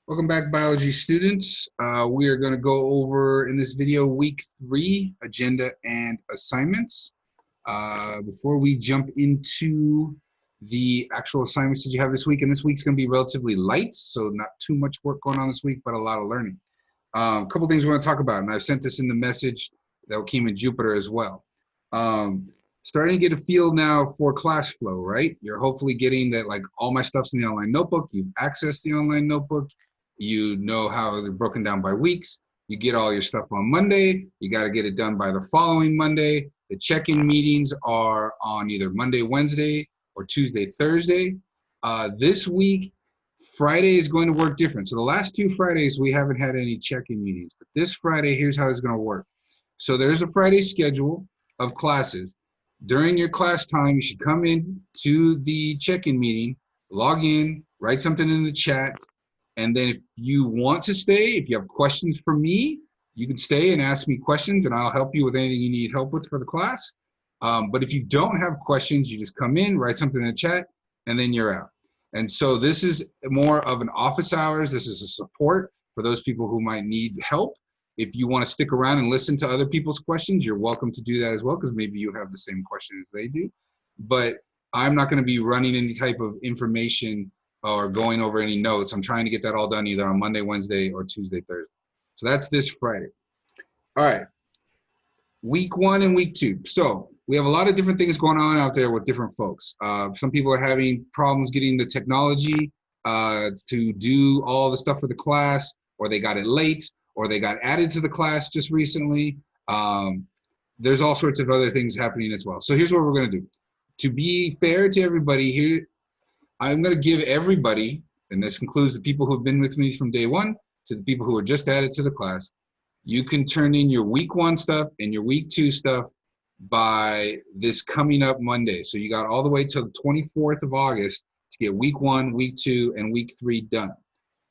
Welcome back, biology students. We are going to go over in this video week 3 agenda and assignments. Before we jump into the actual assignments that you have this week, and this week's going to be relatively light, so not too much work going on this week, but a lot of learning. A couple things we're going to talk about, and I've sent this in the message that came in Jupiter as well. Starting to get a feel now for class flow, right? You're hopefully getting that, like, all my stuff's in the online notebook. You've accessed the online notebook. You know how they're broken down by weeks. You get all your stuff on Monday. You got to get it done by the following Monday. The check-in meetings are on either Monday, Wednesday, or Tuesday, Thursday. This week, Friday is going to work different. So the last 2 Fridays, we haven't had any check-in meetings. But this Friday, here's how it's going to work. So there's a Friday schedule of classes. During your class time, you should come in to the check-in meeting, log in, write something in the chat, and then if you want to stay, if you have questions for me, you can stay and ask me questions, and I'll help you with anything you need help with for the class. But if you don't have questions, you just come in, write something in the chat, and then you're out. And so this is more of an office hours. This is a support for those people who might need help. If you want to stick around and listen to other people's questions, you're welcome to do that as well, because maybe you have the same question as they do. But I'm not going to be running any type of information or going over any notes. I'm trying to get that all done either on Monday, Wednesday, or Tuesday, Thursday. So that's this Friday. All right, week 1 and week 2. So we have a lot of different things going on out there with different folks. Some people are having problems getting the technology to do all the stuff for the class, or they got it late, or they got added to the class just recently. There's all sorts of other things happening as well. So here's what we're going to do. To be fair to everybody here, I'm going to give everybody, and this includes the people who have been with me from day 1 to the people who are just added to the class, you can turn in your week 1 stuff and your week 2 stuff by this coming up Monday. So you got all the way till the 24th of August to get week 1, week 2, and week 3 done.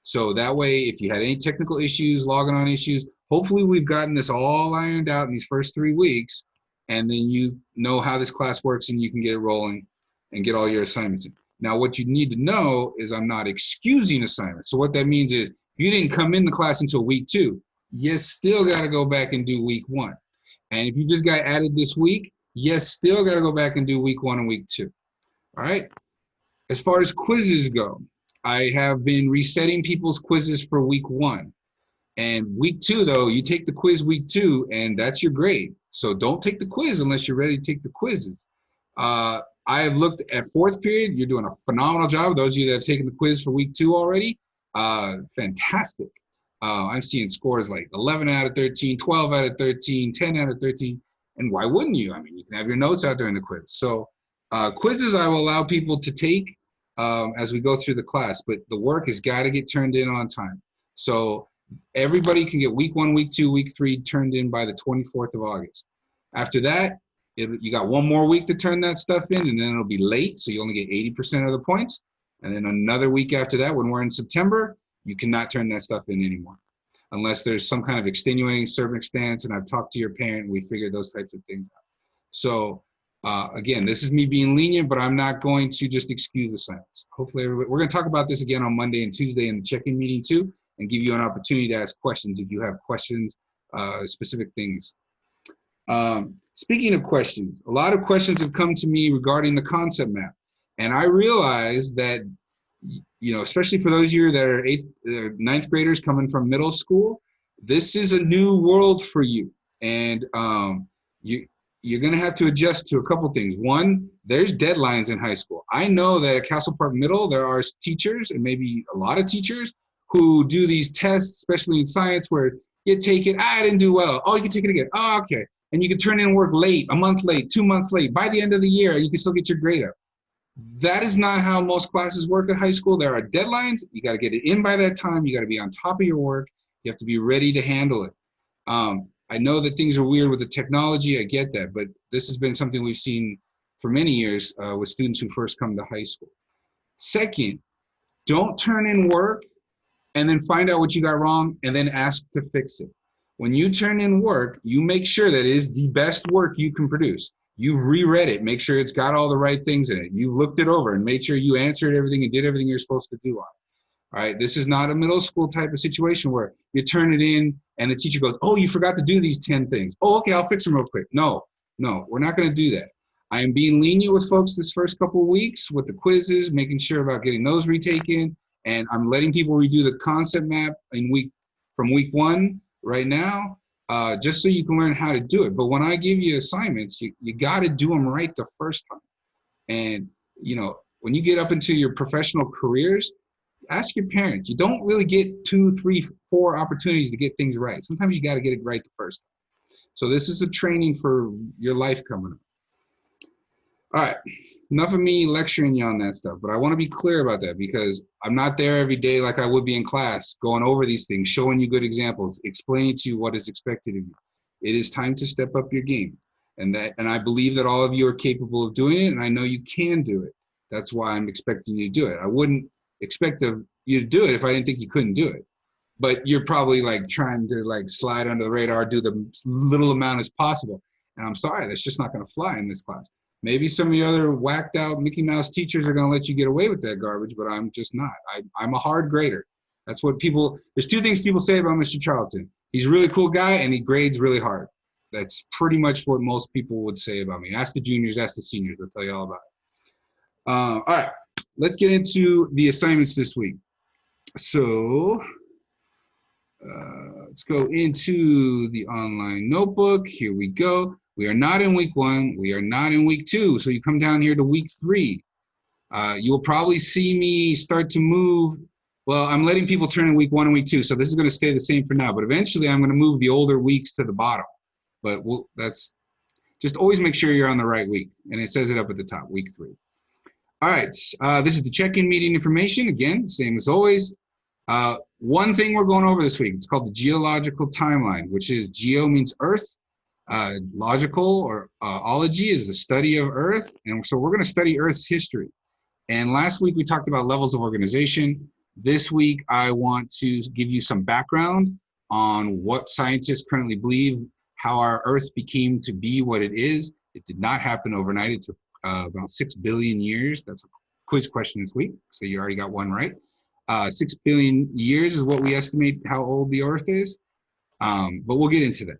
So that way, if you had any technical issues, logging on issues, hopefully we've gotten this all ironed out in these first 3 weeks, and then you know how this class works and you can get it rolling and get all your assignments in. Now, what you need to know is I'm not excusing assignments. So what that means is if you didn't come into class until week 2, you still got to go back and do week 1. And if you just got added this week, you still got to go back and do week 1 and week 2. All right? As far as quizzes go, I have been resetting people's quizzes for week 1. And week 2, though, you take the quiz week 2, and that's your grade. So don't take the quiz unless you're ready to take the quizzes. I have looked at 4th period. You're doing a phenomenal job. Those of you that have taken the quiz for week 2 already, fantastic. I'm seeing scores like 11 out of 13, 12 out of 13, 10 out of 13. And why wouldn't you? I mean, you can have your notes out during the quiz. So quizzes I will allow people to take as we go through the class, but the work has got to get turned in on time. So everybody can get week 1, week 2, week 3 turned in by the 24th of August. After that, you got 1 more week to turn that stuff in, and then it'll be late, so you only get 80% of the points. And then another week after that, when we're in September, you cannot turn that stuff in anymore, unless there's some kind of extenuating circumstance, and I've talked to your parent, and we figured those types of things out. So again, this is me being lenient, but I'm not going to just excuse the silence. Hopefully, we're going to talk about this again on Monday and Tuesday in the check-in meeting too, and give you an opportunity to ask questions if you have questions, specific things. Speaking of questions, a lot of questions have come to me regarding the concept map. And I realize that, you know, especially for those of you that are 9th graders coming from middle school, this is a new world for you. And you're going to have to adjust to a couple things. One, there's deadlines in high school. I know that at Castle Park Middle, there are teachers, and maybe a lot of teachers, who do these tests, especially in science, where you take it, I didn't do well. Oh, you can take it again. Oh, okay. And you can turn in work late, a month late, 2 months late. By the end of the year, you can still get your grade up. That is not how most classes work at high school. There are deadlines. You got to get it in by that time. You got to be on top of your work. You have to be ready to handle it. I know that things are weird with the technology. I get that. But this has been something we've seen for many years with students who first come to high school. Second, don't turn in work and then find out what you got wrong and then ask to fix it. When you turn in work, you make sure that it is the best work you can produce. You've reread it, make sure it's got all the right things in it. You've looked it over and made sure you answered everything and did everything you're supposed to do on it. All right, this is not a middle school type of situation where you turn it in and the teacher goes, oh, you forgot to do these 10 things. Oh, okay, I'll fix them real quick. No, no, we're not going to do that. I am being lenient with folks this first couple of weeks with the quizzes, making sure about getting those retaken, and I'm letting people redo the concept map from week 1 right now, just so you can learn how to do it. But when I give you assignments, you got to do them right the first time. And when you get up into your professional careers, ask your parents. You don't really get 2, 3, 4 opportunities to get things right. Sometimes you got to get it right the first time. So this is a training for your life coming up. All right, enough of me lecturing you on that stuff, but I want to be clear about that because I'm not there every day like I would be in class, going over these things, showing you good examples, explaining to you what is expected of you. It is time to step up your game. And I believe that all of you are capable of doing it, and I know you can do it. That's why I'm expecting you to do it. I wouldn't expect you to do it if I didn't think you couldn't do it. But you're probably like trying to like slide under the radar, do the little amount as possible. And I'm sorry, that's just not going to fly in this class. Maybe some of the other whacked out Mickey Mouse teachers are going to let you get away with that garbage, but I'm just not. I'm a hard grader. That's what there's 2 things people say about Mr. Charlton. He's a really cool guy and he grades really hard. That's pretty much what most people would say about me. Ask the juniors, ask the seniors, they'll tell you all about it. All right, let's get into the assignments this week. So let's go into the online notebook. Here we go. We are not in week 1. We are not in week 2. So you come down here to week 3. You'll probably see me start to move. Well, I'm letting people turn in week 1 and week 2. So this is going to stay the same for now. But eventually I'm going to move the older weeks to the bottom. But that's just always make sure you're on the right week. And it says it up at the top, week 3. All right. This is the check-in meeting information. Again, same as always. One thing we're going over this week, it's called the Geological Timeline, which is geo means earth. Logical or ology is the study of Earth. And so we're going to study Earth's history. And last week we talked about levels of organization. This week I want to give you some background on what scientists currently believe, how our Earth became to be what it is. It did not happen overnight. It took about 6 billion years. That's a quiz question this week. So you already got one right. 6 billion years is what we estimate how old the Earth is. But we'll get into that.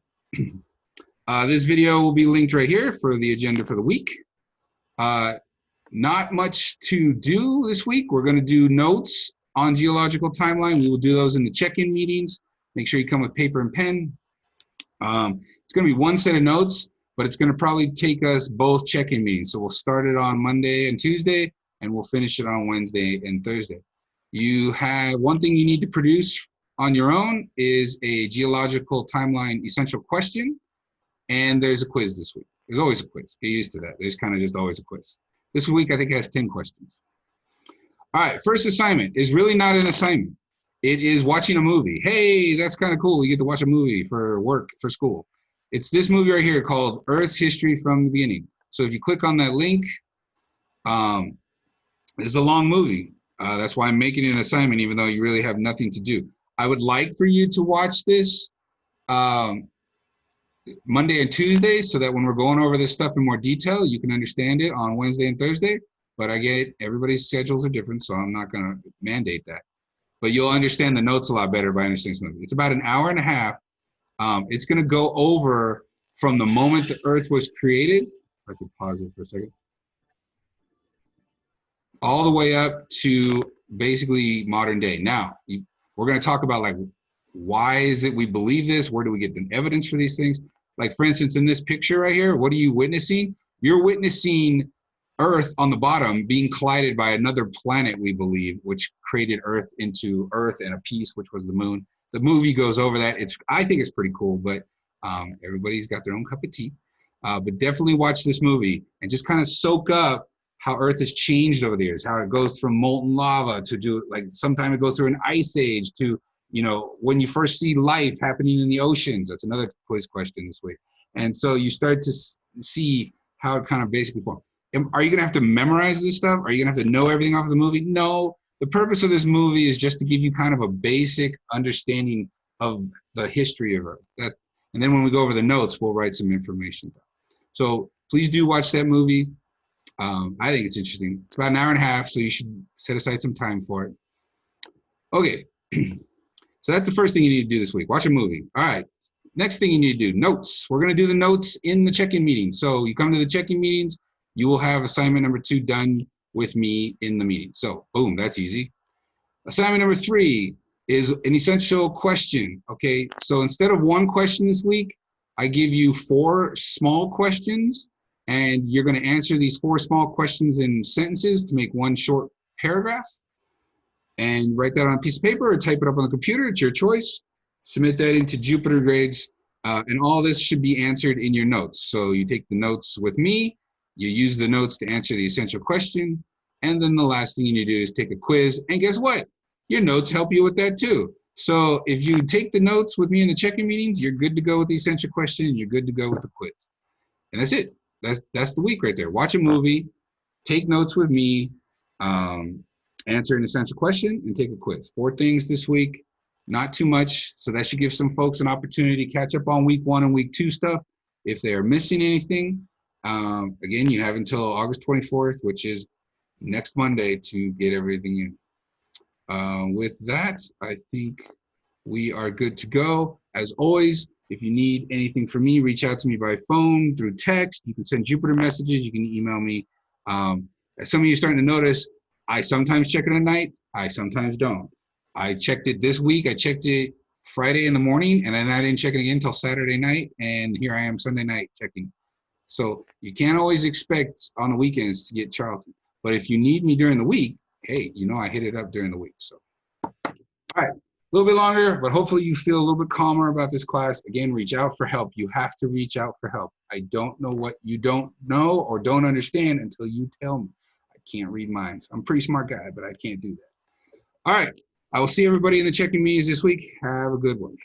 This video will be linked right here for the agenda for the week. Not much to do this week. We're going to do notes on geological timeline. We will do those in the check-in meetings. Make sure you come with paper and pen. It's going to be one set of notes, but it's going to probably take us both check-in meetings. So we'll start it on Monday and Tuesday, and we'll finish it on Wednesday and Thursday. You have one thing you need to produce on your own is a geological timeline essential question. And there's a quiz this week. There's always a quiz. Get used to that. There's kind of just always a quiz. This week, I think it has 10 questions. All right, first assignment is really not an assignment. It is watching a movie. Hey, that's kind of cool. You get to watch a movie for work, for school. It's this movie right here called Earth's History from the Beginning. So if you click on that link, it's a long movie. That's why I'm making it an assignment, even though you really have nothing to do. I would like for you to watch this Monday and Tuesday so that when we're going over this stuff in more detail, you can understand it on Wednesday and Thursday. But I get it, everybody's schedules are different, so I'm not going to mandate that. But you'll understand the notes a lot better by understanding this movie. It's about an hour and a half. It's going to go over from the moment the Earth was created. If I could pause it for a second. All the way up to basically modern day. Now, we're going to talk about like, why is it we believe this? Where do we get the evidence for these things? Like, for instance, in this picture right here, what are you witnessing? You're witnessing Earth on the bottom being collided by another planet, we believe, which created Earth into Earth and a piece, which was the moon. The movie goes over that. I think it's pretty cool, but everybody's got their own cup of tea. But definitely watch this movie and just kind of soak up how Earth has changed over the years, how it goes from molten lava to sometime it goes through an ice age to, when you first see life happening in the oceans. That's another quiz question this week. And so you start to see how it kind of basically formed. Are you going to have to memorize this stuff? Are you going to have to know everything off of the movie? No. The purpose of this movie is just to give you kind of a basic understanding of the history of Earth. And then when we go over the notes, we'll write some information down. So please do watch that movie. I think it's interesting. It's about an hour and a half, so you should set aside some time for it. Okay, so that's the first thing you need to do this week. Watch a movie. All right, next thing you need to do, notes. We're gonna do the notes in the check-in meeting. So you come to the check-in meetings, you will have assignment number 2 done with me in the meeting. So boom, that's easy. Assignment number 3 is an essential question, okay? So instead of 1 question this week, I give you 4 small questions, and you're gonna answer these 4 small questions in sentences to make 1 short paragraph, and write that on a piece of paper or type it up on the computer, it's your choice. Submit that into Jupyter Grades, and all this should be answered in your notes. So you take the notes with me, you use the notes to answer the essential question, and then the last thing you need to do is take a quiz, and guess what? Your notes help you with that too. So if you take the notes with me in the check-in meetings, you're good to go with the essential question, and you're good to go with the quiz. And that's it. That's the week right there. Watch a movie, take notes with me, um, answer an essential question, and take a quiz. 4 things this week, not too much. So that should give some folks an opportunity to catch up on week 1 and week 2 stuff. If they're missing anything, again, you have until August 24th, which is next Monday, to get everything in. With that, I think we are good to go. As always, if you need anything from me, reach out to me by phone, through text. You can send Jupyter messages. You can email me. As some of you are starting to notice, I sometimes check it at night. I sometimes don't. I checked it this week. I checked it Friday in the morning, and then I didn't check it again until Saturday night. And here I am Sunday night checking. So you can't always expect on the weekends to get Charlton. But if you need me during the week, hey, you know I hit it up during the week. So, all right, a little bit longer, but hopefully you feel a little bit calmer about this class. Again, reach out for help. You have to reach out for help. I don't know what you don't know or don't understand until you tell me. I can't read minds. I'm a pretty smart guy, but I can't do that. All right, I will see everybody in the check-in meetings this week. Have a good one.